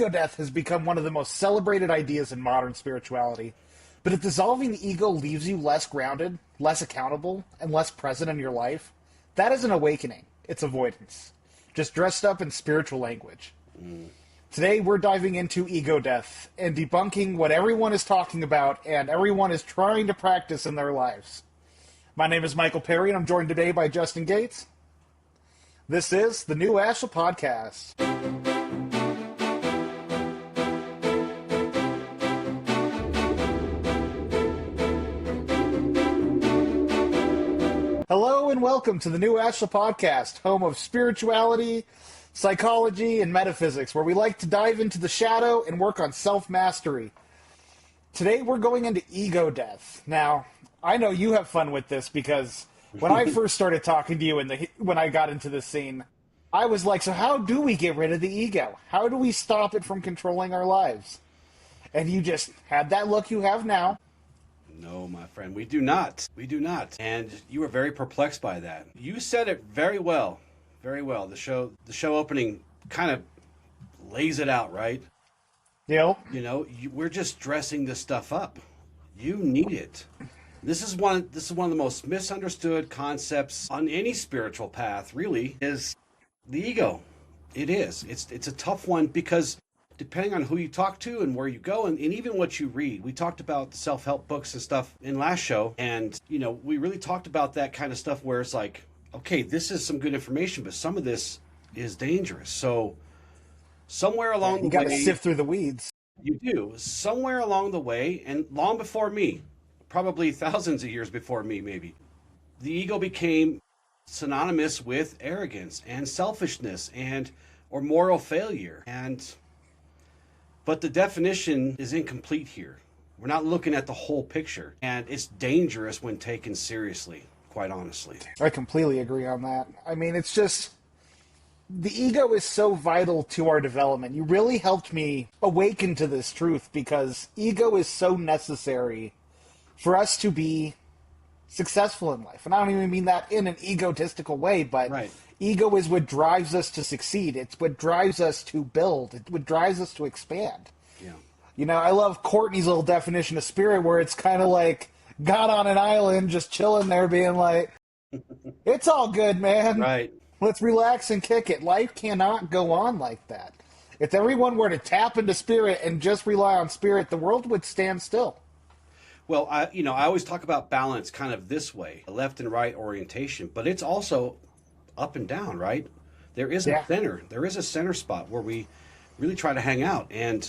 ego death has become one of the most celebrated ideas in modern spirituality. But if dissolving the ego leaves you less grounded, less accountable, and less present in your life, that is an awakening. It's avoidance. Just dressed up in spiritual language. Today we're diving into ego death and debunking what everyone is talking about and everyone is trying to practice in their lives. My name is Michael Perry and I'm joined today by Justin Gates. This is the new Ashla Podcast. Hello and welcome to the new Ashla Podcast, home of spirituality, psychology, and metaphysics, where we like to dive into the shadow and work on self-mastery. Today we're going into ego death. Now, I know you have fun with this because when I first started talking to you when I got into this scene, I was like, so how do we get rid of the ego? How do we stop it from controlling our lives? And you just had that look you have now. No, my friend, we do not. We do not. And you were very perplexed by that. You said it very well. Very well. The show opening kind of lays it out, right? Yep. You know, we're just dressing this stuff up. You need it. This is one of the most misunderstood concepts on any spiritual path, really, is the ego. It is. It's a tough one because depending on who you talk to and where you go and even what you read. We talked about self-help books and stuff in last show. And, you know, we really talked about that kind of stuff where it's like, okay, this is some good information, but some of this is dangerous. So somewhere along the way... You got to sift through the weeds. You do. Somewhere along the way, and long before me, probably thousands of years before me, maybe, the ego became synonymous with arrogance and selfishness or moral failure. But the definition is incomplete here. We're not looking at the whole picture, and it's dangerous when taken seriously, quite honestly. I completely agree on that. I mean, it's just, the ego is so vital to our development. You really helped me awaken to this truth because ego is so necessary for us to be successful in life. And I don't even mean that in an egotistical way, but right. Ego is what drives us to succeed. It's what drives us to build. It's what drives us to expand. Yeah. You know, I love Courtney's little definition of spirit where it's kind of like God on an island just chilling there being like, it's all good, man. Right. Let's relax and kick it. Life cannot go on like that. If everyone were to tap into spirit and just rely on spirit, the world would stand still. Well, I always talk about balance kind of this way, a left and right orientation, but it's also up and down, right? There is a center. There is a center spot where we really try to hang out, and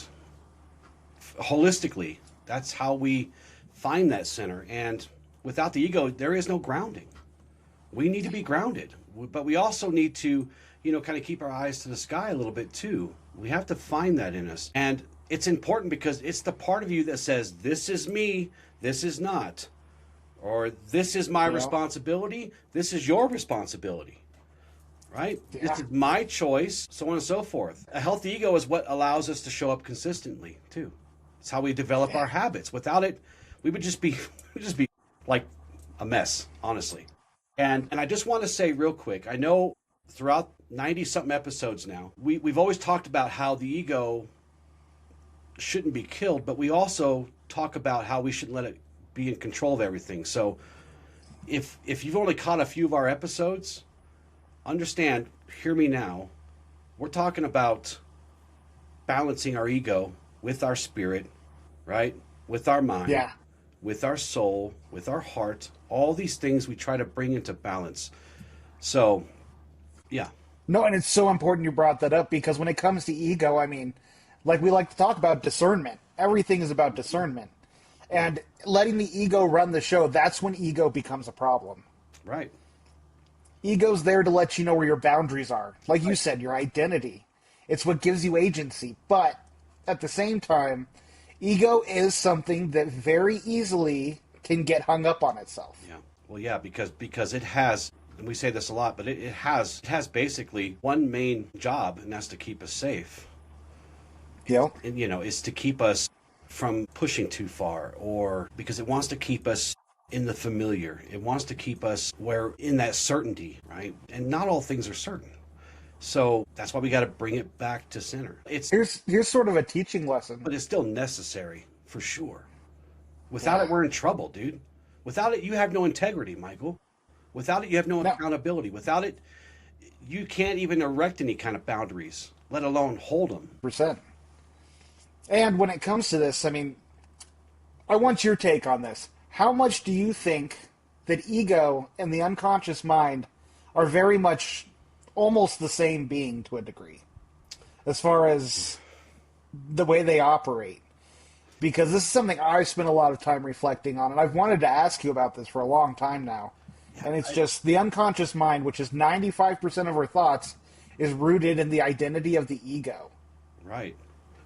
holistically, that's how we find that center. And without the ego, there is no grounding. We need to be grounded, but we also need to, kind of keep our eyes to the sky a little bit too. We have to find that in us. And it's important because it's the part of you that says, this is me, this is not. Or this is my responsibility, this is your responsibility. Right? Yeah. This is my choice, so on and so forth. A healthy ego is what allows us to show up consistently, too. It's how we develop our habits. Without it, we would just be like a mess, honestly. And I just want to say real quick, I know throughout 90-something episodes now, we've always talked about how the ego shouldn't be killed, but we also talk about how we shouldn't let it be in control of everything. So if you've only caught a few of our episodes, understand, hear me now, we're talking about balancing our ego with our spirit, right? With our mind, with our soul, with our heart, all these things we try to bring into balance. So, yeah. No, and it's so important you brought that up because when it comes to ego, I mean, like we like to talk about discernment. Everything is about discernment. And letting the ego run the show, that's when ego becomes a problem. Right. Ego's there to let you know where your boundaries are. Like you said, your identity. It's what gives you agency. But at the same time, ego is something that very easily can get hung up on itself. Yeah. Well, yeah, because it has, and we say this a lot, but it has basically one main job, and that's to keep us safe. Yeah. And, it's to keep us from pushing too far, or because it wants to keep us in the familiar. It wants to keep us in that certainty, right? And not all things are certain. So that's why we got to bring it back to center. Here's sort of a teaching lesson. But it's still necessary for sure. Without it, we're in trouble, dude. Without it, you have no integrity, Michael. Without it, you have no accountability. Without it, you can't even erect any kind of boundaries, let alone hold them. Percent. And when it comes to this, I mean, I want your take on this. How much do you think that ego and the unconscious mind are very much almost the same being to a degree, as far as the way they operate? Because this is something I've spent a lot of time reflecting on, and I've wanted to ask you about this for a long time now. And it's just the unconscious mind, which is 95% of our thoughts, is rooted in the identity of the ego. Right.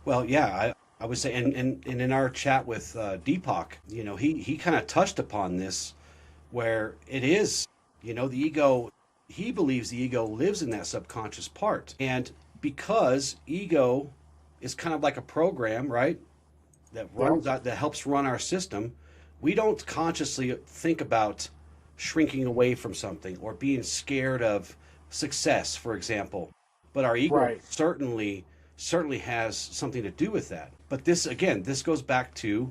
Well, yeah, I would say, and in our chat with Deepak, you know, he kind of touched upon this, where it is, you know, the ego, he believes the ego lives in that subconscious part. And because ego is kind of like a program, right, that runs out, that helps run our system, we don't consciously think about shrinking away from something or being scared of success, for example. But our ego certainly has something to do with that. But this, again, this goes back to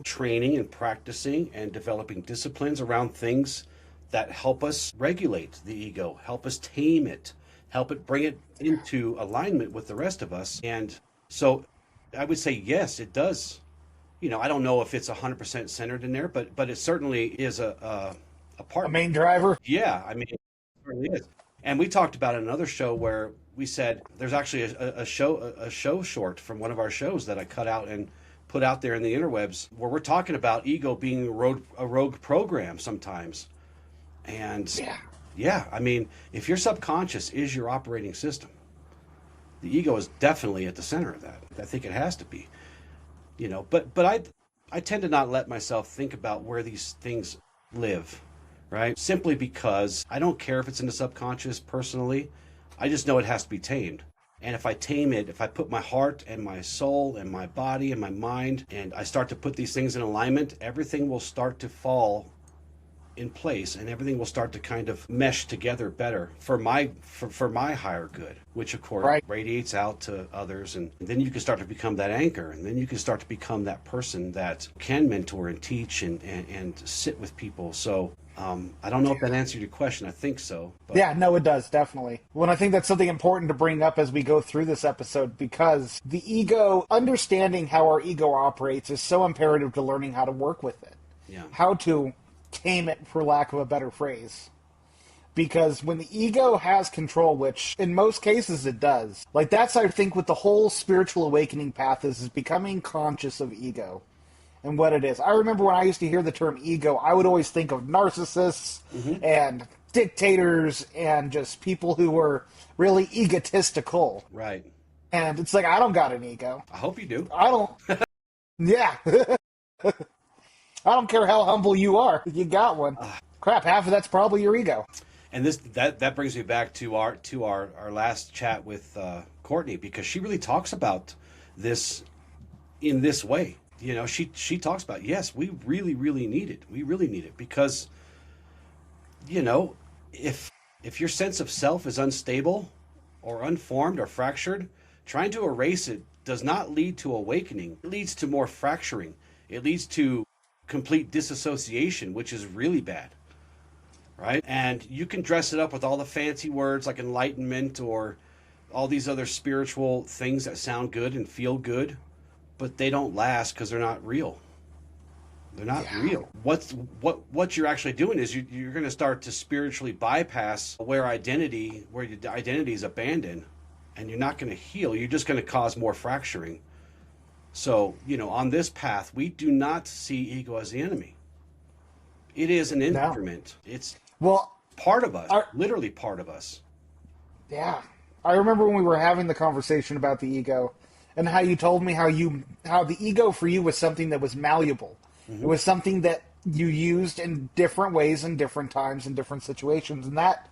training and practicing and developing disciplines around things that help us regulate the ego, help us tame it, help it bring it into alignment with the rest of us. And so I would say, yes, it does. You know, I don't know if it's 100% centered in there, but it certainly is a part. A main driver? Yeah, I mean, it certainly is. And we talked about it in another show where we said there's actually a show short from one of our shows that I cut out and put out there in the interwebs, where we're talking about ego being a rogue program sometimes. And yeah, I mean, if your subconscious is your operating system, the ego is definitely at the center of that. I think it has to be. You know, but I tend to not let myself think about where these things live, right? Simply because I don't care if it's in the subconscious personally. I just know it has to be tamed. And if I tame it, if I put my heart and my soul and my body and my mind, and I start to put these things in alignment, everything will start to fall in place, and everything will start to kind of mesh together better for my higher good, which of course radiates out to others. And then you can start to become that anchor, and then you can start to become that person that can mentor and teach and sit with people. So I don't know if that answered your question. I think so. But. Yeah, no, it does, definitely. Well, I think that's something important to bring up as we go through this episode, because the ego, understanding how our ego operates, is so imperative to learning how to work with it. Yeah. How to tame it, for lack of a better phrase. Because when the ego has control, which in most cases it does, like that's, I think, what the whole spiritual awakening path is becoming conscious of ego and what it is. I remember when I used to hear the term ego, I would always think of narcissists and dictators and just people who were really egotistical. Right. And it's like, I don't got an ego. I hope you do. I don't. Yeah. I don't care how humble you are. You got one. Crap, half of that's probably your ego. And that brings me back to our last chat with Courtney, because she really talks about this in this way. You know, she talks about, yes, we really, really need it. We really need it because, you know, if your sense of self is unstable or unformed or fractured, trying to erase it does not lead to awakening. It leads to more fracturing. It leads to complete disassociation, which is really bad, right? And you can dress it up with all the fancy words like enlightenment or all these other spiritual things that sound good and feel good, but they don't last because they're not real. They're not real. What you're actually doing is you're going to start to spiritually bypass where your identity is abandoned, and you're not going to heal. You're just going to cause more fracturing. So, you know, on this path, we do not see ego as the enemy. It is an instrument. No. It's part of us, literally part of us. Yeah. I remember when we were having the conversation about the ego and how you told me how the ego for you was something that was malleable. Mm-hmm. It was something that you used in different ways in different times in different situations. And that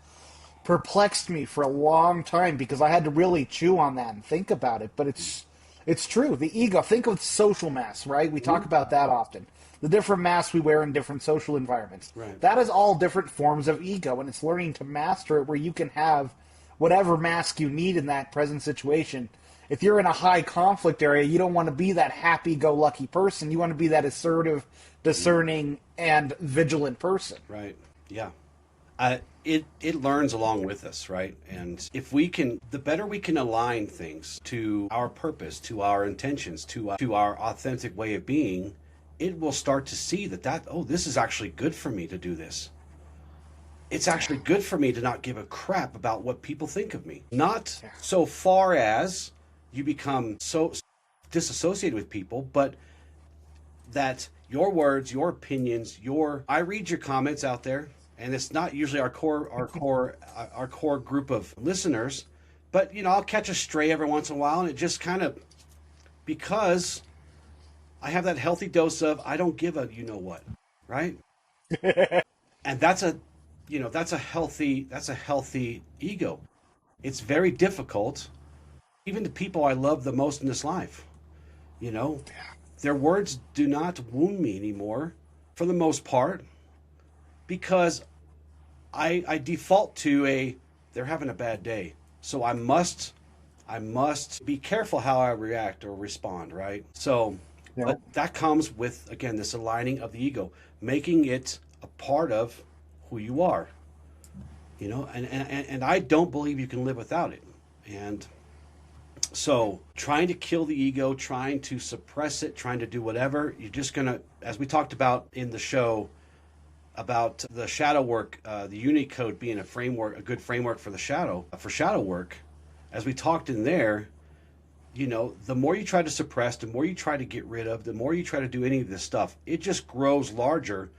perplexed me for a long time because I had to really chew on that and think about it. But it's true. The ego, think of social mass, right? We talk about that often. the different masks we wear in different social environments. Right. That is all different forms of ego, and it's learning to master it where you can have whatever mask you need in that present situation. If you're in a high conflict area, you don't want to be that happy-go-lucky person. You want to be that assertive, discerning, and vigilant person. Right. Yeah. It learns along with us, right? And if we can, the better we can align things to our purpose, to our intentions, to our authentic way of being, it will start to see this is actually good for me to do this. It's actually good for me to not give a crap about what people think of me. Not so far as you become so disassociated with people, but that your words, your opinions, I read your comments out there, and it's not usually our core group of listeners, but I'll catch a stray every once in a while, and it just kind of, because I have that healthy dose of I don't give a what, right? And that's a healthy ego. It's very difficult, even the people I love the most in this life. Their words do not wound me anymore, for the most part, because I default to they're having a bad day, so I must be careful how I react or respond, right? So, but that comes with, again, this aligning of the ego, making it a part of who you are, and I don't believe you can live without it. And so trying to kill the ego, trying to suppress it, trying to do whatever, you're just gonna, as we talked about in the show about the shadow work, the Unicode being a good framework for shadow work, as we talked in there, the more you try to suppress, the more you try to get rid of, the more you try to do any of this stuff, it just grows larger,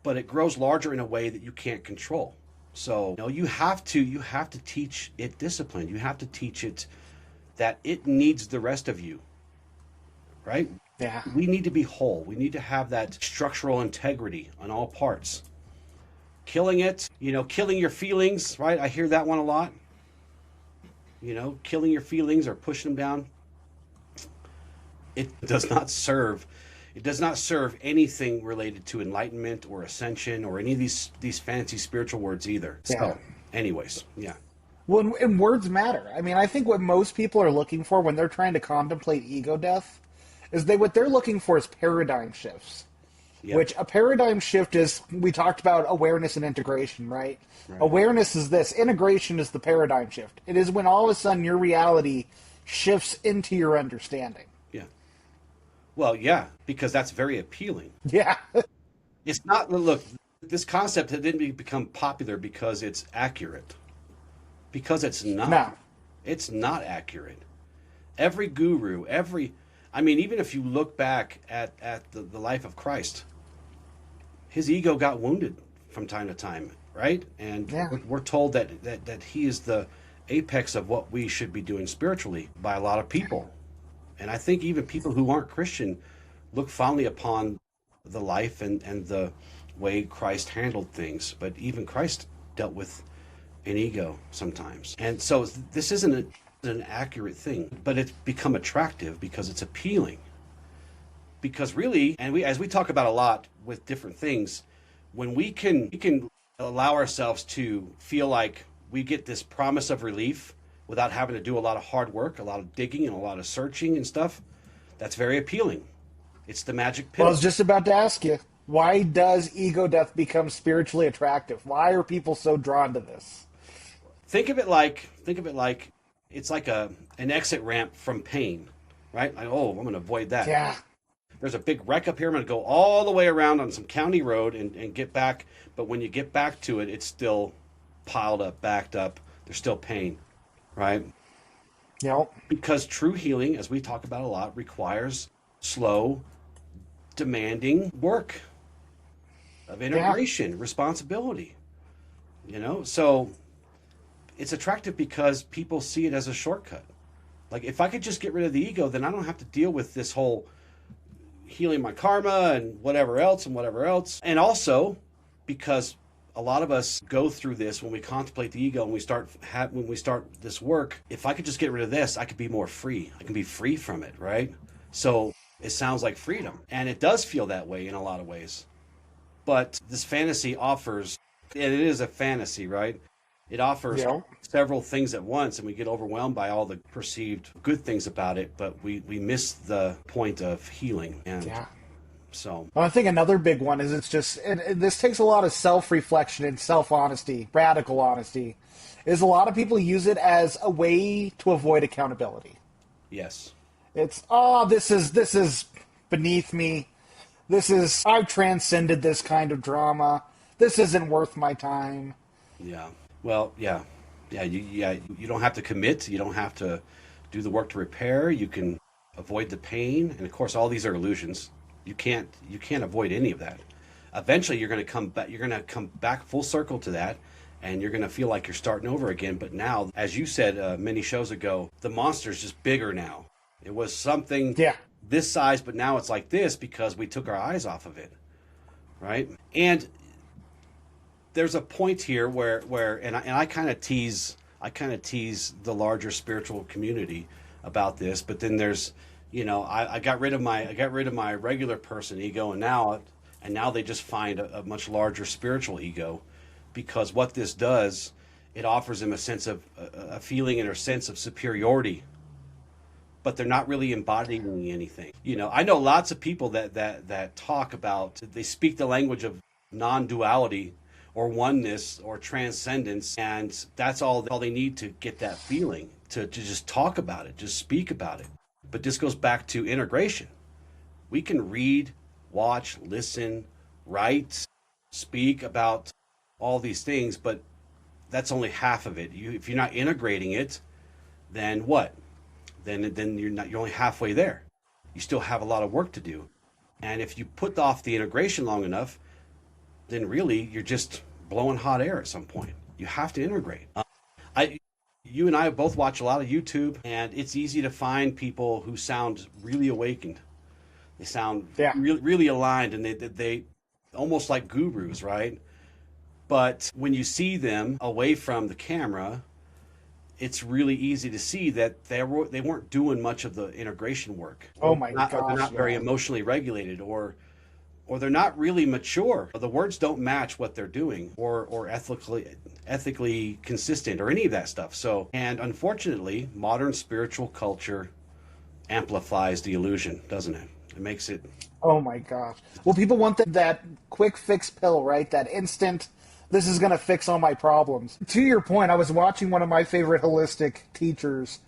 but it grows larger in a way that you can't control. So you have to teach it discipline. You have to teach it that it needs the rest of you, right? Yeah. We need to be whole. We need to have that structural integrity on all parts. Killing it, killing your feelings, right? I hear that one a lot. Killing your feelings or pushing them down. It does not serve anything related to enlightenment or ascension or any of these fancy spiritual words either. Yeah. So, anyways, yeah. Well, and words matter. I mean, I think what most people are looking for when they're trying to contemplate ego death is what they're looking for is paradigm shifts. Yep. Which a paradigm shift is, we talked about awareness and integration, right? Awareness is this. Integration is the paradigm shift. It is when all of a sudden your reality shifts into your understanding. Yeah. Well, yeah, because that's very appealing. Yeah. It's not, look, this concept didn't become popular because it's accurate. Because it's not. No. It's not accurate. Every guru, even if you look back at the life of Christ, his ego got wounded from time to time, right? And we're told that he is the apex of what we should be doing spiritually by a lot of people. And I think even people who aren't Christian look fondly upon the life and the way Christ handled things. But even Christ dealt with an ego sometimes. And so this isn't an accurate thing, but it's become attractive because it's appealing. Because really, and as we talk about a lot with different things, when we can allow ourselves to feel like we get this promise of relief without having to do a lot of hard work, a lot of digging and a lot of searching and stuff, that's very appealing. It's the magic pill. Well, I was just about to ask you, why does ego death become spiritually attractive? Why are people so drawn to this? Think of it like it's like an exit ramp from pain, right? Like, I'm going to avoid that. Yeah. There's a big wreck up here. I'm going to go all the way around on some county road and get back. But when you get back to it, it's still piled up, backed up. There's still pain, right? Yep. Because true healing, as we talk about a lot, requires slow, demanding work of integration, responsibility. So it's attractive because people see it as a shortcut. Like, if I could just get rid of the ego, then I don't have to deal with this whole healing my karma and whatever else. And also because a lot of us go through this when we contemplate the ego and when we start this work. If I could just get rid of this, I could be more free. I can be free from it, right? So It sounds like freedom, and it does feel that way in a lot of ways. But this fantasy offers, and it is a fantasy, right? It offers Yeah. several things at once, and we get overwhelmed by all the perceived good things about it, but we miss the point of healing. And Yeah. so, Well, I think another big one is it's just, and this takes a lot of self-reflection and self-honesty, radical honesty, is a lot of people use it as a way to avoid accountability. yes. It's, this is beneath me. I've transcended this kind of drama. This isn't worth my time. Yeah. Well, yeah. You don't have to commit. You don't have to do the work to repair. You can avoid the pain. And of course, all these are illusions. You can't avoid any of that. Eventually, you're going to come back. You're going to come back full circle to that, and you're going to feel like you're starting over again. But now, as you said many shows ago, the monster's just bigger now. It was something this size, but now it's like this because we took our eyes off of it, right? And there's a point here where I kind of tease the larger spiritual community about this, but then there's, I got rid of my regular person ego, and now they just find a much larger spiritual ego, because what this does, it offers them a sense of a feeling and a sense of superiority, but they're not really embodying anything. I know lots of people that talk about, they speak the language of non-duality or oneness or transcendence, and that's all they need to get that feeling, to just talk about it, just speak about it. But this goes back to integration. We can read, watch, listen, write, speak about all these things, but that's only half of it. If you're not integrating it, then what? Then you're only halfway there. You still have a lot of work to do. And if you put off the integration long enough, then really you're just blowing hot air at some point. You have to integrate. You and I both watch a lot of YouTube, and it's easy to find people who sound really awakened. They sound really, really aligned, and they almost like gurus, right? But when you see them away from the camera, it's really easy to see that they weren't doing much of the integration work. Oh my gosh. They're not very emotionally regulated, or they're not really mature. The words don't match what they're doing, or ethically consistent, or any of that stuff. So, and unfortunately, modern spiritual culture amplifies the illusion, doesn't it? It makes it. Oh my gosh. Well, people want that quick fix pill, right? That instant, this is going to fix all my problems. To your point, I was watching one of my favorite holistic teachers,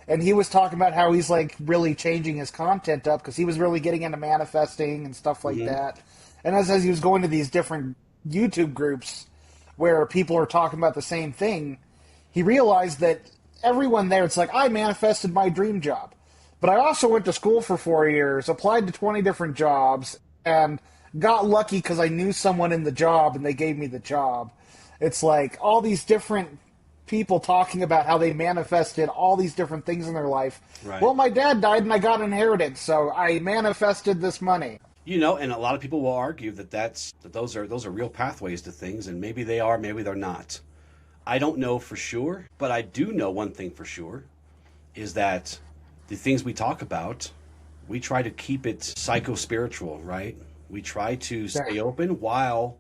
and he was talking about how he's like really changing his content up because he was really getting into manifesting and stuff like that. And as he was going to these different YouTube groups where people are talking about the same thing, he realized that everyone there, it's like, I manifested my dream job. But I also went to school for 4 years, applied to 20 different jobs, and got lucky because I knew someone in the job and they gave me the job. It's like all these different people talking about how they manifested all these different things in their life. Right. Well, my dad died and I got an inheritance, so I manifested this money. And a lot of people will argue that those are real pathways to things, and maybe they are, maybe they're not. I don't know for sure, but I do know one thing for sure, is that the things we talk about, we try to keep it psycho-spiritual, right? We try to stay open while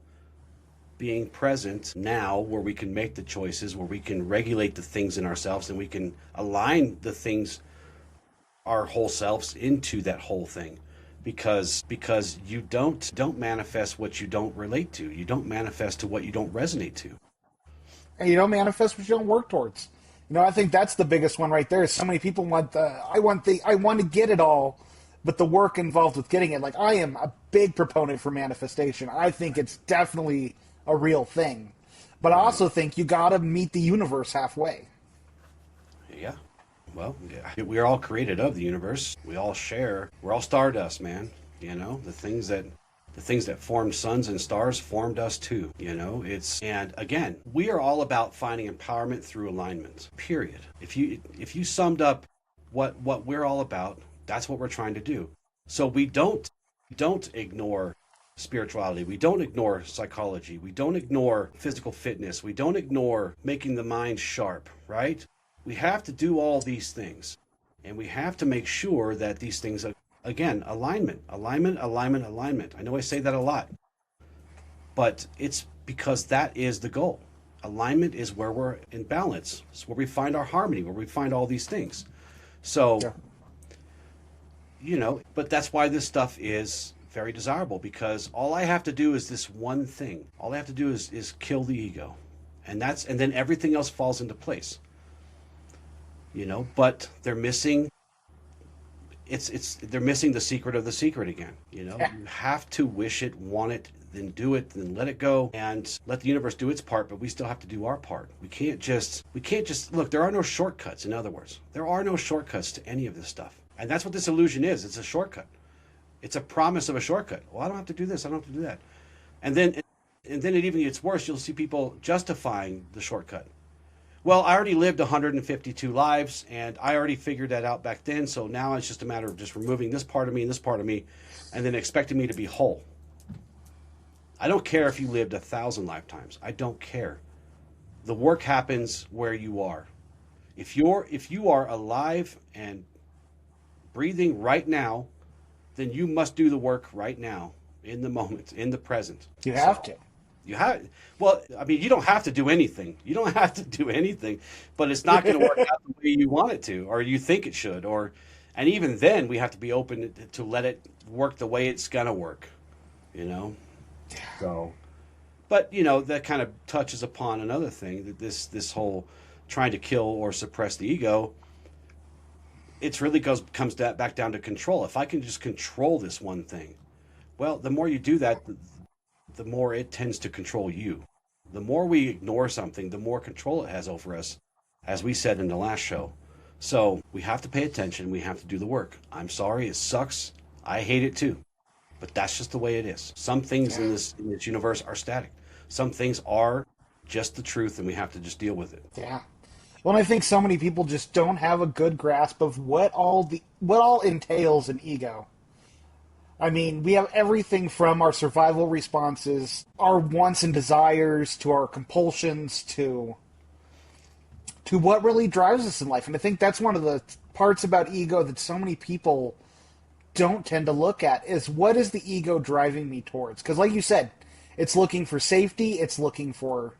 being present now, where we can make the choices, where we can regulate the things in ourselves, and we can align the things, our whole selves, into that whole thing. Because you don't manifest what you don't relate to. You don't manifest to what you don't resonate to. And you don't manifest what you don't work towards. I think that's the biggest one right there. Is so many people want I want to get it all, but the work involved with getting it. Like, I am a big proponent for manifestation. I think it's definitely a real thing. But I also think you got to meet the universe halfway. Yeah. Well, yeah. We're all created of the universe. We all share. We're all stardust, man. The things that formed suns and stars formed us too. And again, we are all about finding empowerment through alignment. Period. If you summed up what we're all about, that's what we're trying to do. So we don't ignore spirituality. We don't ignore psychology. We don't ignore physical fitness. We don't ignore making the mind sharp, right? We have to do all these things, and we have to make sure that these things again, alignment, alignment, alignment, alignment. I know I say that a lot, but it's because that is the goal. Alignment is where we're in balance. It's where we find our harmony, where we find all these things. So, Yeah. But that's why this stuff is very desirable, because all I have to do is this one thing. All I have to do is kill the ego. And then everything else falls into place. But they're missing they're missing the secret of the secret again. You have to wish it, want it, then do it, then let it go, and let the universe do its part, but we still have to do our part. We can't just look, there are no shortcuts. In other words, there are no shortcuts to any of this stuff. And that's what this illusion is. It's a shortcut. It's a promise of a shortcut. Well, I don't have to do this, I don't have to do that. And then it even gets worse. You'll see people justifying the shortcut. Well, I already lived 152 lives, and I already figured that out back then, so now it's just a matter of just removing this part of me and this part of me, and then expecting me to be whole. I don't care if you lived 1,000 lifetimes. I don't care. The work happens where you are. If you are alive and breathing right now, then you must do the work right now, in the moment, in the present. You have to. Well, I mean, you don't have to do anything. You don't have to do anything, but it's not going to work out the way you want it to, or you think it should, and even then we have to be open to let it work the way it's going to work, So, but that kind of touches upon another thing, that this whole trying to kill or suppress the ego, it's really comes back down to control. If I can just control this one thing, well, the more you do that, the more it tends to control you. The more we ignore something, the more control it has over us, as we said in the last show. So we have to pay attention. We have to do the work. I'm sorry, it sucks. I hate it too. But that's just the way it is. Some things in this universe are static. Some things are just the truth, and we have to just deal with it. Yeah. Well, I think so many people just don't have a good grasp of what all entails an ego. I mean, we have everything from our survival responses, our wants and desires, to our compulsions, to what really drives us in life. And I think that's one of the parts about ego that so many people don't tend to look at, is what is the ego driving me towards? Because like you said, it's looking for safety, it's looking for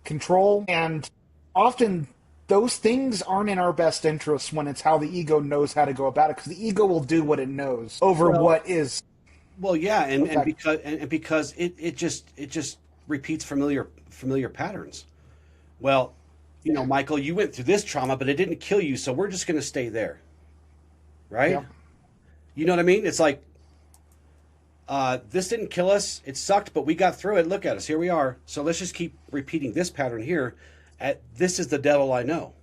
control, and often those things aren't in our best interest when it's how the ego knows how to go about it, because the ego will do what it knows over what is. Well, yeah, and because it just repeats familiar patterns. Well, Michael, you went through this trauma, but it didn't kill you, so we're just going to stay there, right? Yeah. You know what I mean? It's like, this didn't kill us. It sucked, but we got through it. Look at us. Here we are. So let's just keep repeating this pattern here. This is the devil I know.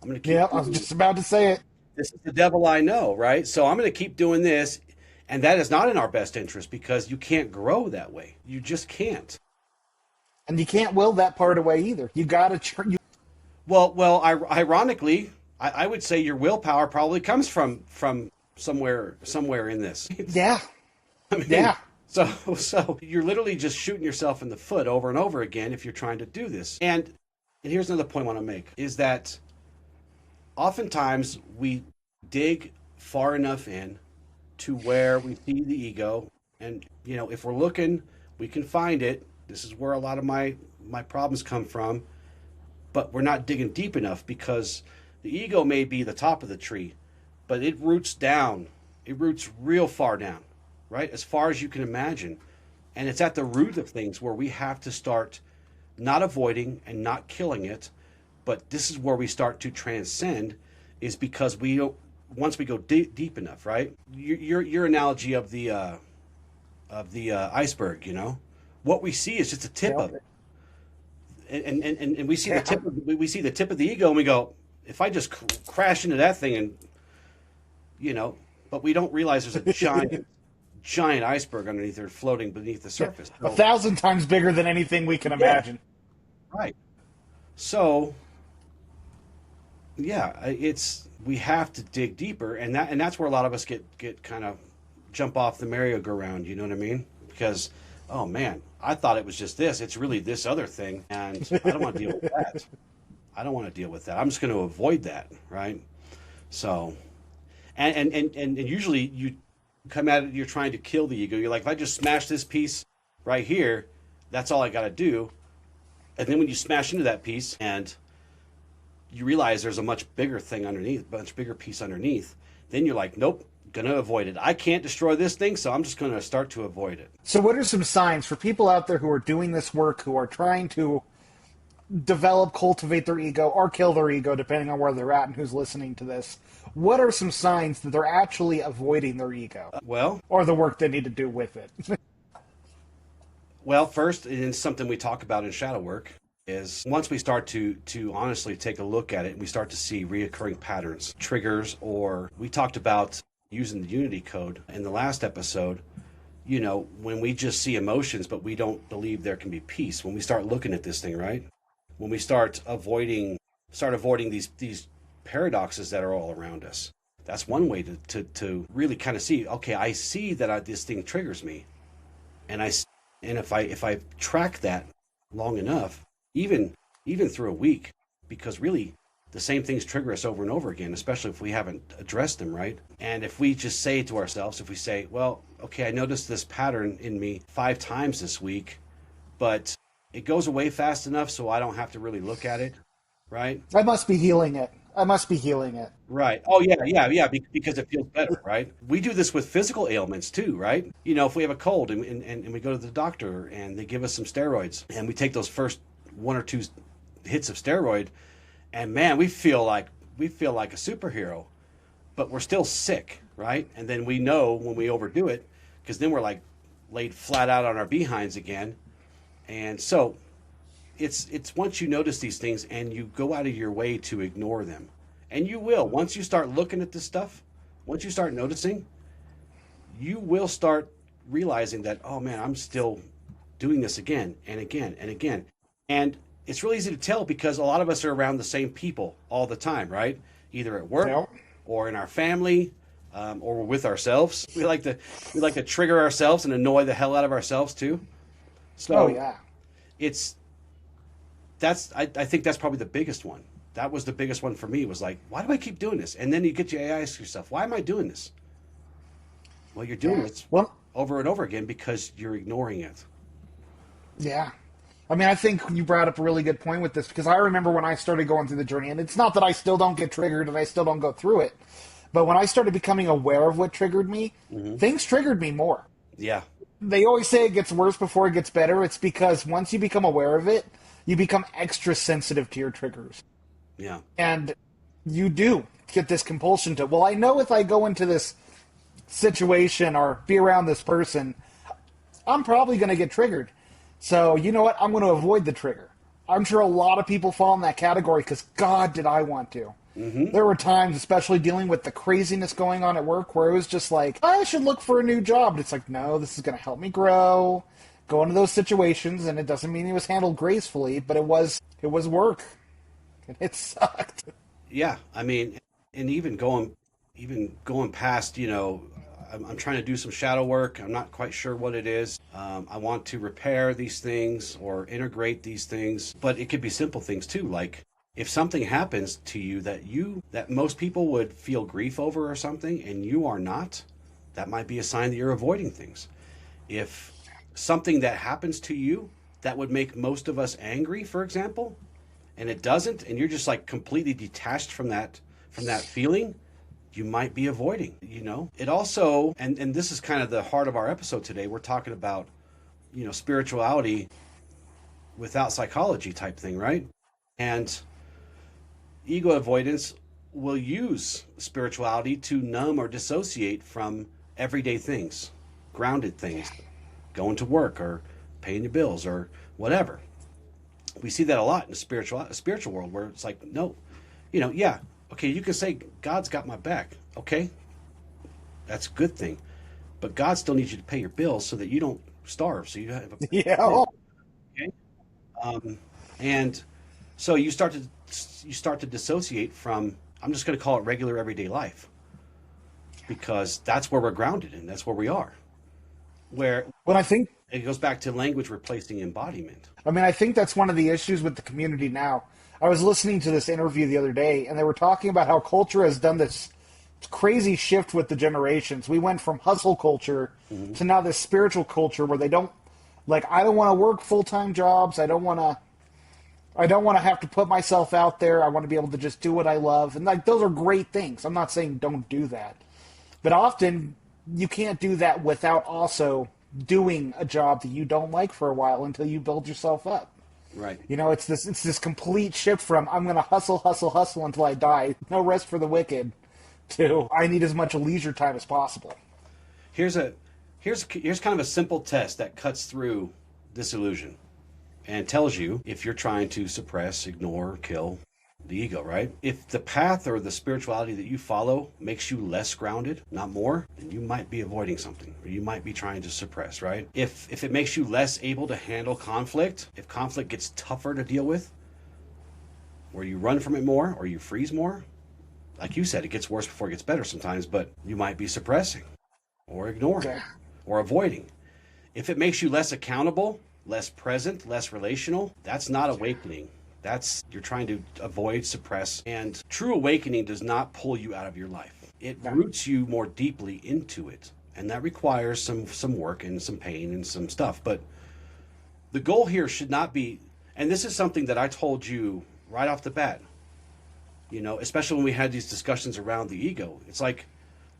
I'm going to keep. Yeah, I was just about to say it. This is the devil I know, right? So I'm going to keep doing this, and that is not in our best interest, because you can't grow that way. You just can't. And you can't will that part away either. You got to. Well, ironically, I would say your willpower probably comes from somewhere in this. Yeah. I mean, yeah. So you're literally just shooting yourself in the foot over and over again if you're trying to do this. And here's another point I want to make, is that oftentimes we dig far enough in to where we see the ego, and if we're looking, we can find it. This is where a lot of my problems come from, but we're not digging deep enough, because the ego may be the top of the tree, but it roots down. It roots real far down, right? As far as you can imagine. And it's at the root of things where we have to start not avoiding and not killing it, but this is where we start to transcend, is because once we go deep enough, right? Your analogy of the iceberg, what we see is just the tip of it, and we see the tip. We see the tip of the ego, and we go, if I just crash into that thing, and but we don't realize there's a giant iceberg underneath there, floating beneath the surface. So, 1,000 times bigger than anything we can imagine. Right. So, yeah, we have to dig deeper, and that's where a lot of us get kind of jump off the merry-go-round. You know what I mean? Because, oh man, I thought it was just this. It's really this other thing, and I don't want to deal with that. I don't want to deal with that. I'm just going to avoid that, right? So, and usually come at it, you're trying to kill the ego. You're like, if I just smash this piece right here, that's all I got to do. And then when you smash into that piece and you realize there's a much bigger thing underneath, much bigger piece underneath, then you're like, nope, gonna avoid it. I can't destroy this thing, so I'm just gonna start to avoid it. So what are some signs for people out there who are doing this work, who are trying to develop, cultivate their ego, or kill their ego, depending on where they're at and who's listening to this? What are some signs that they're actually avoiding their ego? Or the work they need to do with it? Well, first, and it's something we talk about in shadow work, is once we start to honestly take a look at it, we start to see reoccurring patterns, triggers, or we talked about using the Unity Code in the last episode. You know, when we just see emotions, but we don't believe there can be peace. When we start looking at this thing, right? When we start avoiding these paradoxes that are all around us. That's one way to really kind of see, okay, I see that this thing triggers me. And if I track that long enough, even through a week, because really the same things trigger us over and over again, especially if we haven't addressed them, right? And if we just say to ourselves, if we say, well, okay, I noticed this pattern in me 5 times this week, but it goes away fast enough so I don't have to really look at it, right? I must be healing it. Right. Oh, yeah, because it feels better, right? We do this with physical ailments too, right? You know, if we have a cold and we go to the doctor and they give us some steroids and we take those first 1 or 2 hits of steroid, and man, we feel like a superhero, but we're still sick, right? And then we know when we overdo it, because then we're like laid flat out on our behinds again. And so it's once you notice these things and you go out of your way to ignore them, and you will, once you start looking at this stuff, once you start noticing, you will start realizing that, oh man, I'm still doing this again and again and again. And it's really easy to tell because a lot of us are around the same people all the time, right? Either at work or in our family, or we're with ourselves. We like to trigger ourselves and annoy the hell out of ourselves too. So I think that's probably the biggest one. That was the biggest one for me, was like, why do I keep doing this? And then you ask yourself, why am I doing this? Well, you're doing it over and over again because you're ignoring it. Yeah. I mean, I think you brought up a really good point with this, because I remember when I started going through the journey, and it's not that I still don't get triggered and I still don't go through it, but when I started becoming aware of what triggered me, things triggered me more. Yeah. They always say it gets worse before it gets better. It's because once you become aware of it, you become extra sensitive to your triggers. Yeah. And you do get this compulsion to, well, I know if I go into this situation or be around this person, I'm probably going to get triggered. So, you know what? I'm going to avoid the trigger. I'm sure a lot of people fall in that category because, God, did I want to. There were times, especially dealing with the craziness going on at work, where it was just like, I should look for a new job. And it's like, no, this is going to help me grow. Go into those situations, and it doesn't mean it was handled gracefully, but it was work. And it sucked. Yeah, I mean, and even going past, you know, I'm trying to do some shadow work. I'm not quite sure what it is. I want to repair these things or integrate these things, but it could be simple things too. Like if something happens to you that most people would feel grief over or something, and you are not, that might be a sign that you're avoiding things. If something that happens to you that would make most of us angry, for example, and it doesn't, and you're just like completely detached from that feeling, you might be avoiding, you know. It also, and this is kind of the heart of our episode today, we're talking about, you know, spirituality without psychology type thing, right? And ego avoidance will use spirituality to numb or dissociate from everyday things, grounded things, going to work or paying your bills or whatever. We see that a lot in the spiritual world, where it's like, no, you know, yeah, okay, you can say God's got my back. Okay, that's a good thing, but God still needs you to pay your bills so that you don't starve. So you have okay. And so you start to dissociate from, I'm just going to call it regular everyday life, because that's where we're grounded and that's where we are. I think it goes back to language replacing embodiment. I mean, I think that's one of the issues with the community now. I was listening to this interview the other day, and they were talking about how culture has done this crazy shift with the generations. We went from hustle culture to now this spiritual culture where they don't, like, I don't want to work full-time jobs. I don't want to have to put myself out there. I want to be able to just do what I love. And like, those are great things. I'm not saying don't do that. But often you can't do that without also doing a job that you don't like for a while until you build yourself up. Right. You know, it's this complete shift from I'm going to hustle until I die, no rest for the wicked, to I need as much leisure time as possible. Here's kind of a simple test that cuts through this illusion and tells you if you're trying to suppress, ignore, kill the ego, right? If the path or the spirituality that you follow makes you less grounded, not more, then you might be avoiding something, or you might be trying to suppress, right? If it makes you less able to handle conflict, if conflict gets tougher to deal with, or you run from it more, or you freeze more, like you said, it gets worse before it gets better sometimes, but you might be suppressing, or ignoring, or avoiding. If it makes you less accountable, less present, less relational, that's not awakening. You're trying to avoid, suppress, and true awakening does not pull you out of your life. It roots you more deeply into it, and that requires some work and some pain and some stuff. But the goal here should not be, and this is something that I told you right off the bat, especially when we had these discussions around the ego. It's like,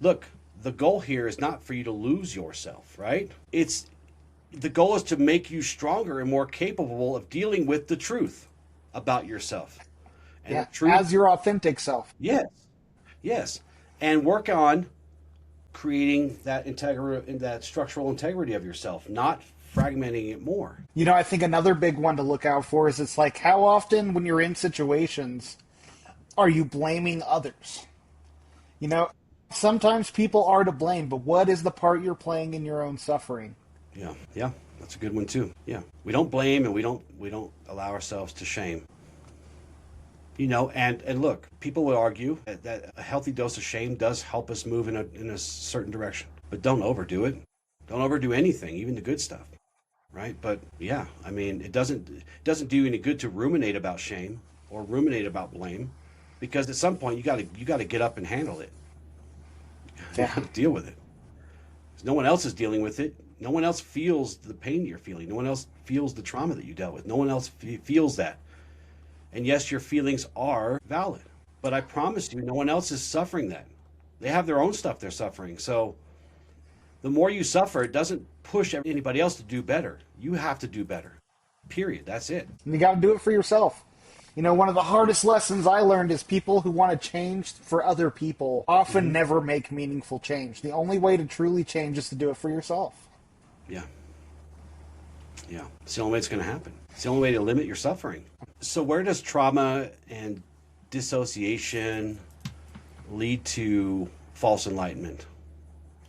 look, the goal here is not for you to lose yourself, right? The goal is to make you stronger and more capable of dealing with the truth about yourself. And truth, as your authentic self. Yes. And work on creating that structural integrity of yourself, not fragmenting it more. I think another big one to look out for is it's like, how often when you're in situations are you blaming others? Sometimes people are to blame, but what is the part you're playing in your own suffering? Yeah, that's a good one too. Yeah, we don't blame and we don't allow ourselves to shame. And look, people will argue that a healthy dose of shame does help us move in a certain direction, but don't overdo it. Don't overdo anything, even the good stuff, right? But yeah, I mean, it doesn't do you any good to ruminate about shame or ruminate about blame, because at some point you got to get up and handle it. You got to deal with it. No one else is dealing with it. No one else feels the pain you're feeling. No one else feels the trauma that you dealt with. No one else feels that. And yes, your feelings are valid. But I promise you, no one else is suffering that. They have their own stuff they're suffering. So the more you suffer, it doesn't push anybody else to do better. You have to do better. Period. That's it. And you got to do it for yourself. One of the hardest lessons I learned is people who want to change for other people often never make meaningful change. The only way to truly change is to do it for yourself. Yeah. It's the only way it's going to happen. It's the only way to limit your suffering. So where does trauma and dissociation lead to false enlightenment?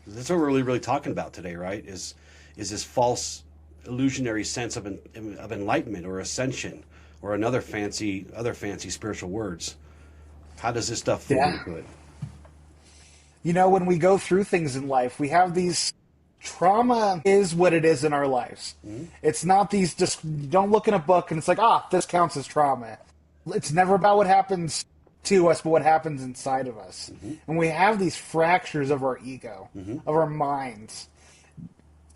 That's what we're really talking about today, right? Is this false illusionary sense of enlightenment or ascension or other fancy spiritual words. How does this stuff fit into it? When we go through things in life, we have these. Trauma is what it is in our lives. It's not these, just don't look in a book and it's like, this counts as trauma. It's never about what happens to us, but what happens inside of us. And we have these fractures of our ego, of our minds.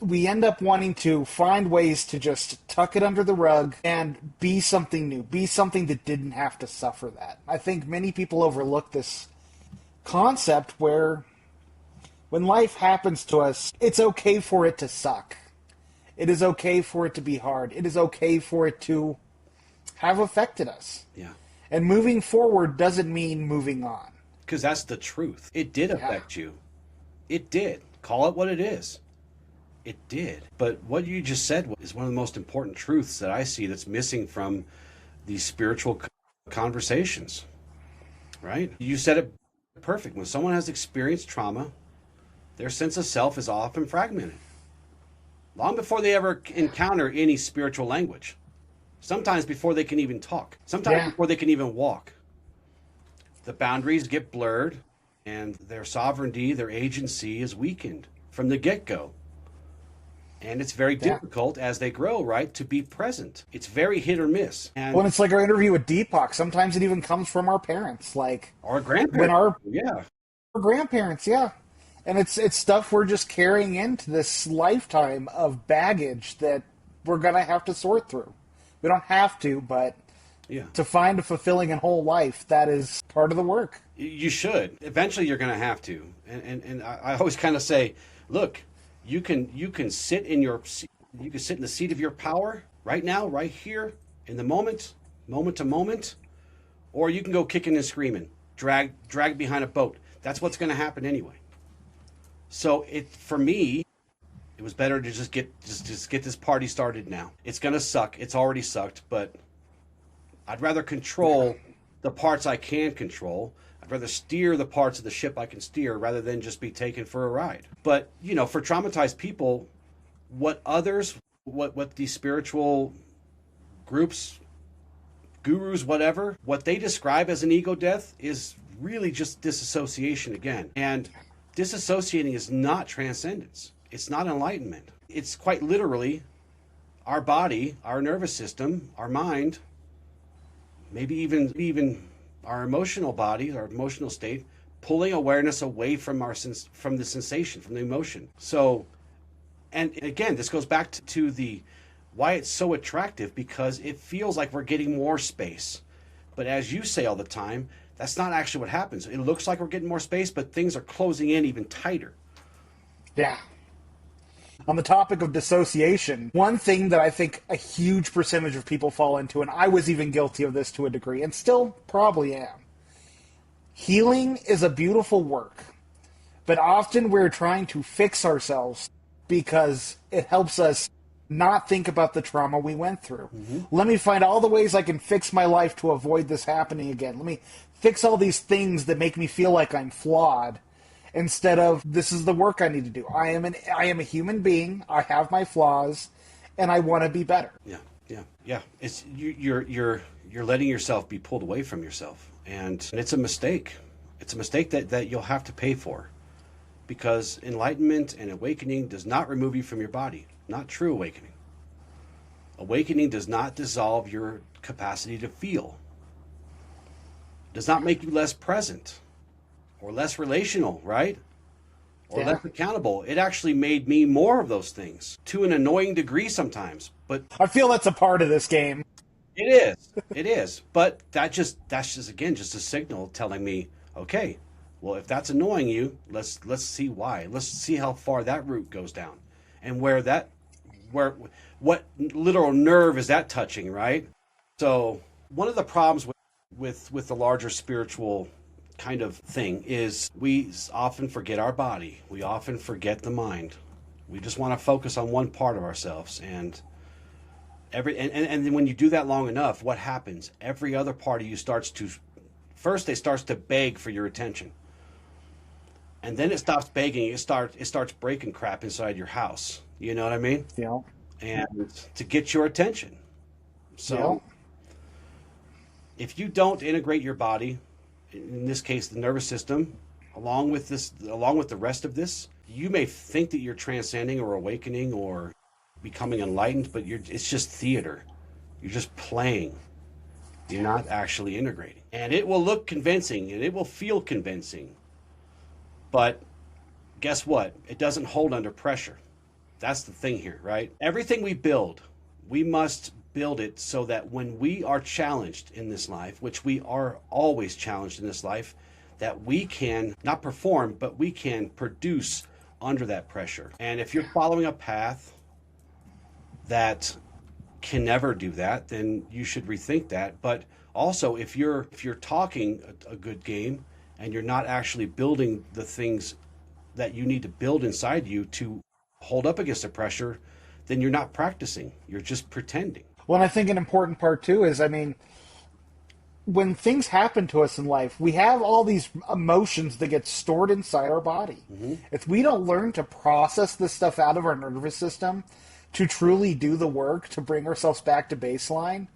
We end up wanting to find ways to just tuck it under the rug and be something new, be something that didn't have to suffer that. I think many people overlook this concept where when life happens to us, it's okay for it to suck. It is okay for it to be hard. It is okay for it to have affected us. Yeah. And moving forward doesn't mean moving on. Because that's the truth. It did affect you. It did. Call it what it is. It did. But what you just said is one of the most important truths that I see that's missing from these spiritual conversations. Right? You said it perfect. When someone has experienced trauma, their sense of self is often fragmented. Long before they ever encounter any spiritual language. Sometimes before they can even talk. Sometimes before they can even walk. The boundaries get blurred and their sovereignty, their agency is weakened from the get-go. And it's very difficult as they grow, right, to be present. It's very hit or miss. And when it's like our interview with Deepak, sometimes it even comes from our parents. Like, or grandparents. Our grandparents, yeah. And it's stuff we're just carrying into this lifetime of baggage that we're going to have to sort through. We don't have to, but Yeah. to find a fulfilling and whole life, that is part of the work. You should. Eventually, you're going to have to. And I always kind of say, look, you can sit in the seat of your power right now, right here, in the moment to moment, or you can go kicking and screaming, drag behind a boat. That's what's going to happen anyway. So for me, it was better to just get this party started now. It's going to suck. It's already sucked, but I'd rather control the parts I can control. I'd rather steer the parts of the ship I can steer rather than just be taken for a ride. But, for traumatized people, what these spiritual groups, gurus, whatever, what they describe as an ego death is really just disassociation again. And disassociating is not transcendence. It's not enlightenment. It's quite literally our body, our nervous system, our mind, maybe even our emotional body, our emotional state, pulling awareness away from the sensation, from the emotion. So, and again, this goes back to the why it's so attractive, because it feels like we're getting more space. But as you say all the time, that's not actually what happens. It looks like we're getting more space, but things are closing in even tighter. Yeah. On the topic of dissociation, one thing that I think a huge percentage of people fall into, and I was even guilty of this to a degree, and still probably am, healing is a beautiful work, but often we're trying to fix ourselves because it helps us not think about the trauma we went through. Mm-hmm. Let me find all the ways I can fix my life to avoid this happening again. Let me fix all these things that make me feel like I'm flawed, instead of, this is the work I need to do. I am a human being. I have my flaws, and I want to be better. Yeah. It's you're letting yourself be pulled away from yourself, and it's a mistake. It's a mistake that you'll have to pay for, because enlightenment and awakening does not remove you from your body. Not true awakening. Awakening does not dissolve your capacity to feel. Does not make you less present or less relational, right? Or less accountable. It actually made me more of those things, to an annoying degree sometimes. But I feel that's a part of this game. It is. But that's just again just a signal telling me, okay, well, if that's annoying you, let's see why. Let's see how far that route goes down, and what literal nerve is that touching, right? So one of the problems with the larger spiritual kind of thing is we often forget our body. We often forget the mind. We just want to focus on one part of ourselves, and then when you do that long enough, what happens? Every other part of you starts to beg for your attention. And then it stops begging. It starts breaking crap inside your house. You know what I mean? Yeah. And to get your attention. So if you don't integrate your body, in this case the nervous system, along with the rest of this, you may think that you're transcending or awakening or becoming enlightened, but it's just theater. You're just playing. You're not actually integrating. And it will look convincing and it will feel convincing. But guess what? It doesn't hold under pressure. That's the thing here, right? Everything we build, we must build it so that when we are challenged in this life, which we are always challenged in this life, that we can not perform, but we can produce under that pressure. And if you're following a path that can never do that, then you should rethink that. But also, if you're talking a good game and you're not actually building the things that you need to build inside you to hold up against the pressure, then you're not practicing. You're just pretending. Well, I think an important part too is, when things happen to us in life, we have all these emotions that get stored inside our body. Mm-hmm. If we don't learn to process this stuff out of our nervous system, to truly do the work to bring ourselves back to baseline,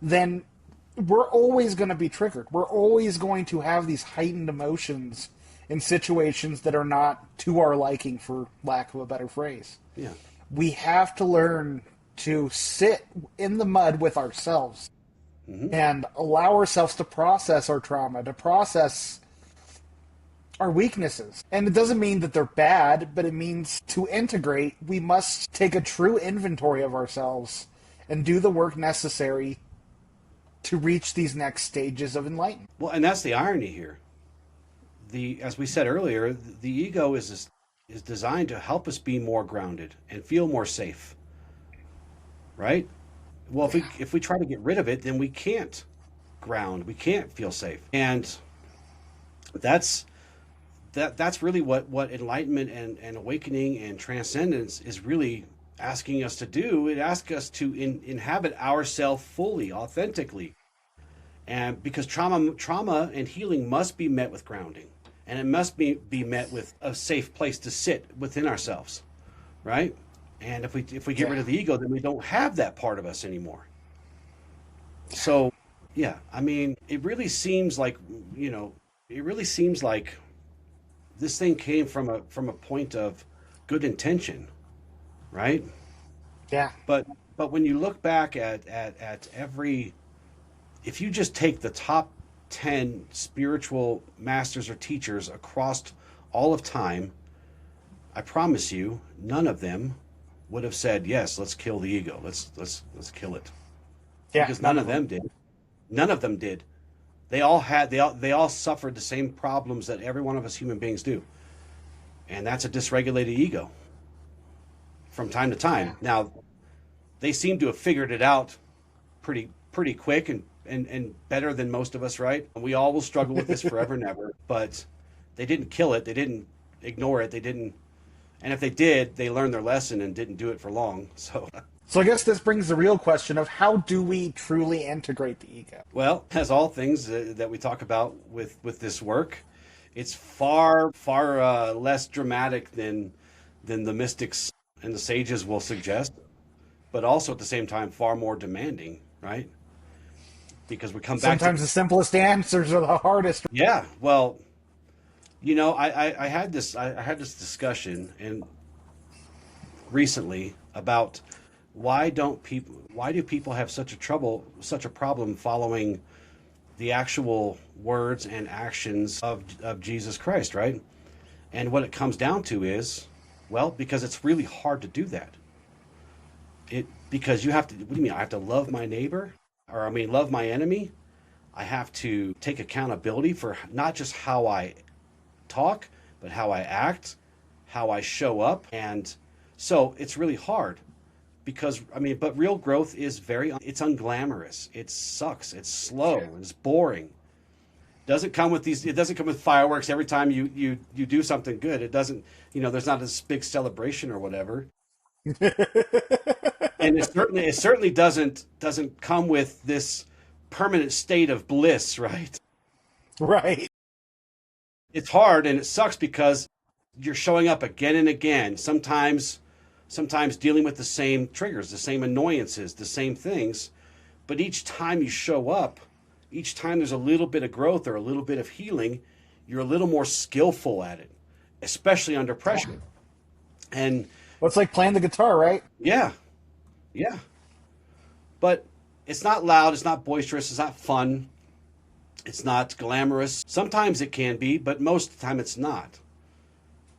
then we're always going to be triggered. We're always going to have these heightened emotions in situations that are not to our liking, for lack of a better phrase. Yeah. We have to learn to sit in the mud with ourselves, mm-hmm. and allow ourselves to process our trauma, to process our weaknesses. And it doesn't mean that they're bad, but it means to integrate, we must take a true inventory of ourselves and do the work necessary to reach these next stages of enlightenment. Well, and that's the irony here. As we said earlier, the ego is designed to help us be more grounded and feel more safe, right? Well, if we try to get rid of it, then we can't ground, we can't feel safe, and that's really what enlightenment and awakening and transcendence is really asking us to do. It asks us to inhabit ourselves fully, authentically, and because trauma and healing must be met with grounding. And it must be met with a safe place to sit within ourselves, right? And if we get rid of the ego, then we don't have that part of us anymore. So, yeah, I mean, it really seems like this thing came from a point of good intention, right? Yeah. But when you look back at if you just take the top 10 spiritual masters or teachers across all of time, I promise you, none of them would have said, "Yes, let's kill the ego. Let's kill it." Yeah. Because none of them did. None of them did. They all suffered the same problems that every one of us human beings do, and that's a dysregulated ego. From time to time, now they seem to have figured it out pretty quick and better than most of us, right? We all will struggle with this forever and ever, but they didn't kill it. They didn't ignore it. They didn't, and if they did, they learned their lesson and didn't do it for long. So I guess this brings the real question of how do we truly integrate the ego? Well, as all things that we talk about with this work, it's far less dramatic than the mystics and the sages will suggest, but also at the same time far more demanding, right? Because we come back sometimes the simplest answers are the hardest. Yeah, well, I had this discussion recently about why do people have such a problem following the actual words and actions of Jesus Christ, right? And what it comes down to is, well, because it's really hard to do that. Because you have to, what do you mean? I have to love my neighbor? Or love my enemy? I have to take accountability for not just how I talk, but how I act, how I show up. And so it's really hard because, but real growth is it's unglamorous. It sucks. It's slow. It's boring. It doesn't come with fireworks every time you do something good. It doesn't, there's not this big celebration or whatever. And it certainly doesn't come with this permanent state of bliss, right? Right. It's hard and it sucks because you're showing up again and again, sometimes dealing with the same triggers, the same annoyances, the same things. But each time you show up, each time there's a little bit of growth or a little bit of healing, you're a little more skillful at it, especially under pressure. And well, it's like playing the guitar, right? Yeah. But it's not loud, it's not boisterous, it's not fun, it's not glamorous. Sometimes it can be, but most of the time it's not.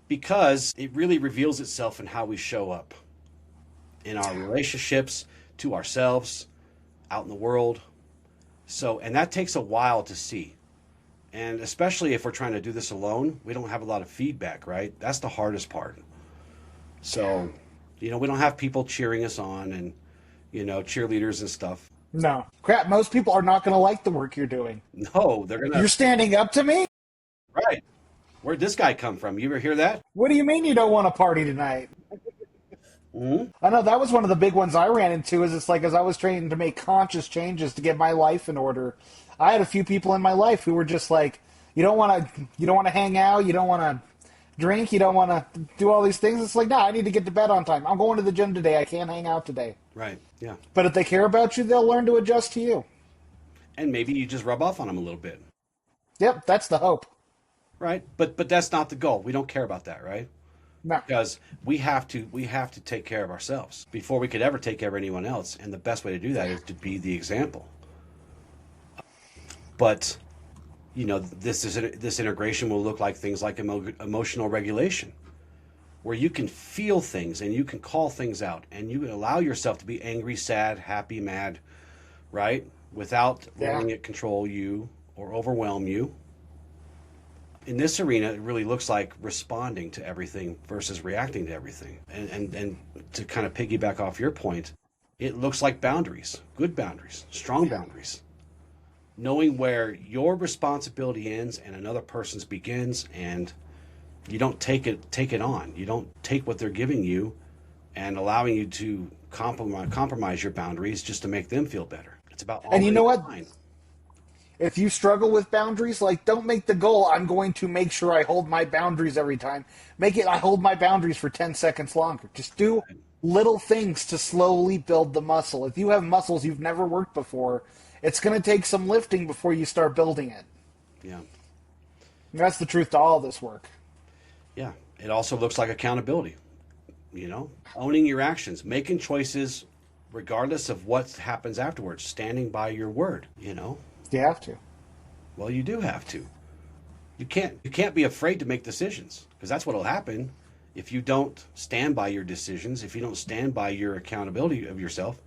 Because it really reveals itself in how we show up in our relationships, to ourselves, out in the world. And that takes a while to see. And especially if we're trying to do this alone, we don't have a lot of feedback, right? That's the hardest part. So, we don't have people cheering us on and, cheerleaders and stuff. No. Crap, most people are not going to like the work you're doing. No, they're going to... You're standing up to me? Right. Where'd this guy come from? You ever hear that? What do you mean you don't want to party tonight? Mm-hmm. I know that was one of the big ones I ran into is it's like as I was trying to make conscious changes to get my life in order, I had a few people in my life who were just like, you don't want to hang out, you don't want to drink, you don't want to do all these things. It's like, no, I need to get to bed on time. I'm going to the gym today. I can't hang out today. Right, yeah. But if they care about you, they'll learn to adjust to you. And maybe you just rub off on them a little bit. Yep, that's the hope. Right, but that's not the goal. We don't care about that, right? No. Because we have to take care of ourselves before we could ever take care of anyone else. And the best way to do that is to be the example. But this integration will look like things like emotional regulation, where you can feel things and you can call things out and you can allow yourself to be angry, sad, happy, mad, right? Without letting it control you or overwhelm you. In this arena, it really looks like responding to everything versus reacting to everything. And to kind of piggyback off your point, it looks like boundaries, good boundaries, strong boundaries. Knowing where your responsibility ends and another person's begins, and you don't take it on. You don't take what they're giving you and allowing you to compromise your boundaries just to make them feel better. It's about all. And you know what? If you struggle with boundaries, like, don't make the goal, I'm going to make sure I hold my boundaries every time. Make it, I hold my boundaries for 10 seconds longer. Just do little things to slowly build the muscle. If you have muscles you've never worked before, it's going to take some lifting before you start building it. Yeah. And that's the truth to all this work. Yeah. It also looks like accountability. Owning your actions, making choices regardless of what happens afterwards, standing by your word, You have to. Well, you do have to. You can't be afraid to make decisions, because that's what'll happen if you don't stand by your decisions, if you don't stand by your accountability of yourself,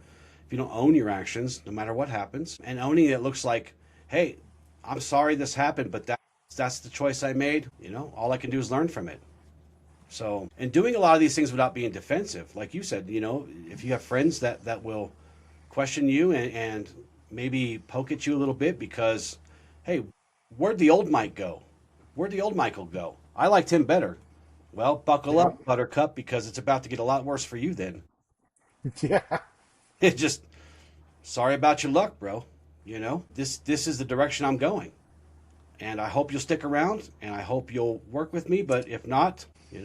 if you don't own your actions, no matter what happens. And owning it looks like, hey, I'm sorry this happened, but that's the choice I made. All I can do is learn from it. So, and doing a lot of these things without being defensive, like you said, if you have friends that will question you and maybe poke at you a little bit because, hey, where'd the old Mike go? Where'd the old Michael go? I liked him better. Well, buckle up, Buttercup, because it's about to get a lot worse for you then. Yeah. It just, sorry about your luck, bro. This is the direction I'm going. And I hope you'll stick around, and I hope you'll work with me, but if not, it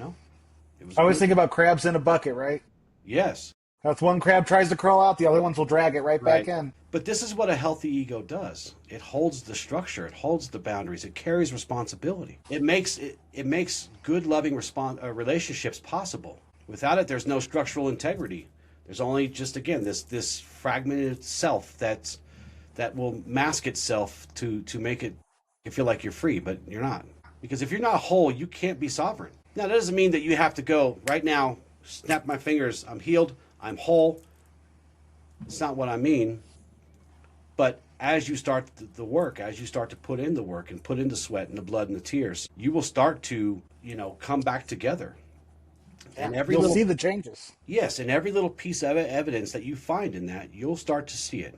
was I always think about crabs in a bucket, right? Yes. If one crab tries to crawl out, the other ones will drag it right back in. But this is what a healthy ego does. It holds the structure. It holds the boundaries. It carries responsibility. It makes good, loving relationships possible. Without it, there's no structural integrity. There's only just, again, this fragmented self that will mask itself to make it you feel like you're free, but you're not. Because if you're not whole, you can't be sovereign. Now, that doesn't mean that you have to go right now, snap my fingers, I'm healed, I'm whole. It's not what I mean. But as you start the work, as you start to put in the work and put in the sweat and the blood and the tears, you will start to, come back together. And you'll see the changes. Yes, and every little piece of evidence that you find in that, you'll start to see it.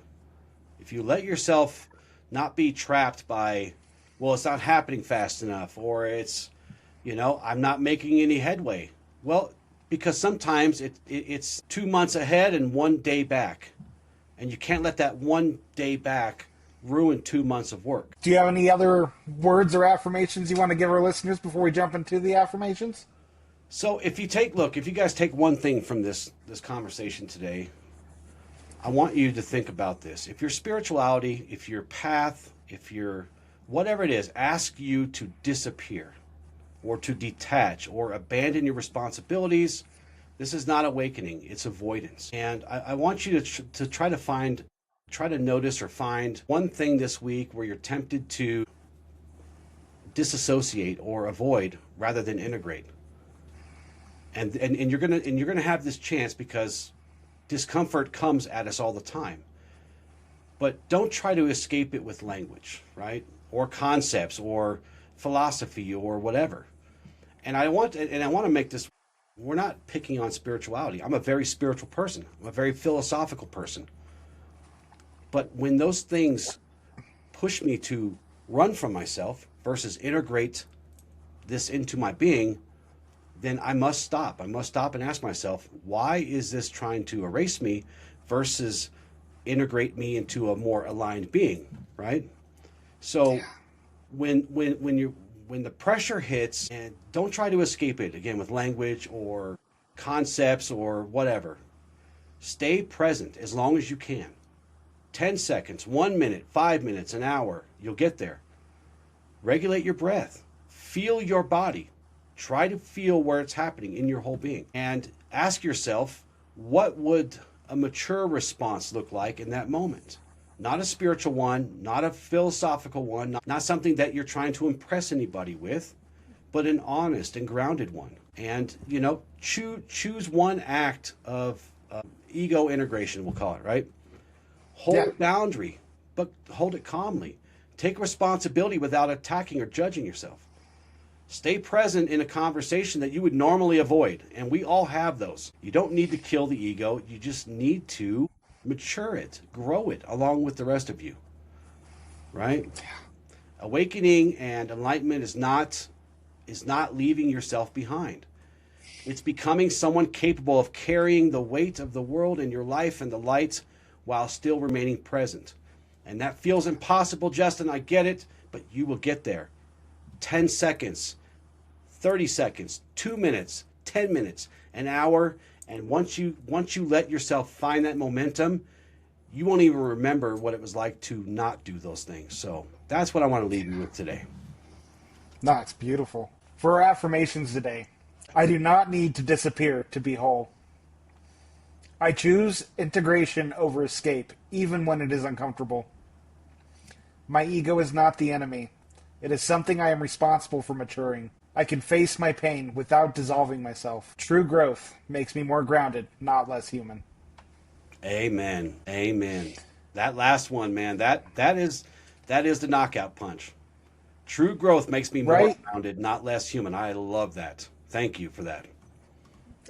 If you let yourself not be trapped by, well, it's not happening fast enough, or it's, I'm not making any headway. Well, because sometimes it's 2 months ahead and 1 day back. And you can't let that 1 day back ruin 2 months of work. Do you have any other words or affirmations you want to give our listeners before we jump into the affirmations? So if you guys take one thing from this conversation today, I want you to think about this. If your spirituality, if your path, if your whatever it is, ask you to disappear or to detach or abandon your responsibilities, this is not awakening, it's avoidance. And I want you to try to notice or find one thing this week where you're tempted to disassociate or avoid rather than integrate. And you're gonna have this chance because discomfort comes at us all the time. But don't try to escape it with language, right? Or concepts or philosophy or whatever. And I want to make this, we're not picking on spirituality. I'm a very spiritual person. I'm a very philosophical person. But when those things push me to run from myself versus integrate this into my being, then I must stop. I must stop and ask myself, why is this trying to erase me versus integrate me into a more aligned being, right? So when the pressure hits, and don't try to escape it again with language or concepts or whatever. Stay present as long as you can. 10 seconds, 1 minute, 5 minutes, an hour, you'll get there. Regulate your breath. Feel your body. Try to feel where it's happening in your whole being. And ask yourself, what would a mature response look like in that moment? not a spiritual one, not a philosophical one, not something that you're trying to impress anybody with, but an honest and grounded one. And, choose one act of ego integration, we'll call it, right? Hold a boundary, but hold it calmly. Take responsibility without attacking or judging yourself. Stay present in a conversation that you would normally avoid. And we all have those. You don't need to kill the ego. You just need to mature it, grow it along with the rest of you. Right? Awakening and enlightenment is not leaving yourself behind. It's becoming someone capable of carrying the weight of the world in your life and the light while still remaining present. And that feels impossible, Justin. I get it, but you will get there. 10 seconds, 30 seconds, 2 minutes, 10 minutes, an hour. And once you let yourself find that momentum, you won't even remember what it was like to not do those things. So that's what I want to leave you with today. No, it's beautiful. For our affirmations today, I do not need to disappear to be whole. I choose integration over escape, even when it is uncomfortable. My ego is not the enemy. It is something I am responsible for maturing. I can face my pain without dissolving myself. True growth makes me more grounded, not less human. Amen. Amen. That last one, man, that is the knockout punch. True growth makes me more grounded, not less human. I love that. Thank you for that.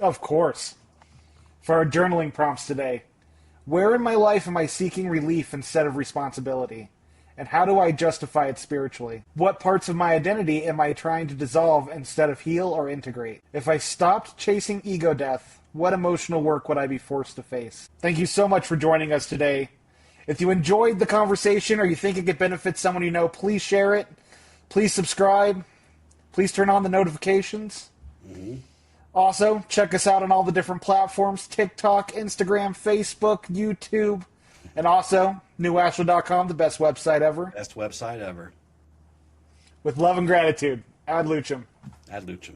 Of course. For our journaling prompts today, where in my life am I seeking relief instead of responsibility? And how do I justify it spiritually? What parts of my identity am I trying to dissolve instead of heal or integrate? If I stopped chasing ego death, what emotional work would I be forced to face? Thank you so much for joining us today. If you enjoyed the conversation or you think it could benefit someone you know, please share it. Please subscribe. Please turn on the notifications. Mm-hmm. Also, check us out on all the different platforms, TikTok, Instagram, Facebook, YouTube, and also newashla.com, the best website ever. Best website ever. With love and gratitude, ad lucem. Ad lucem.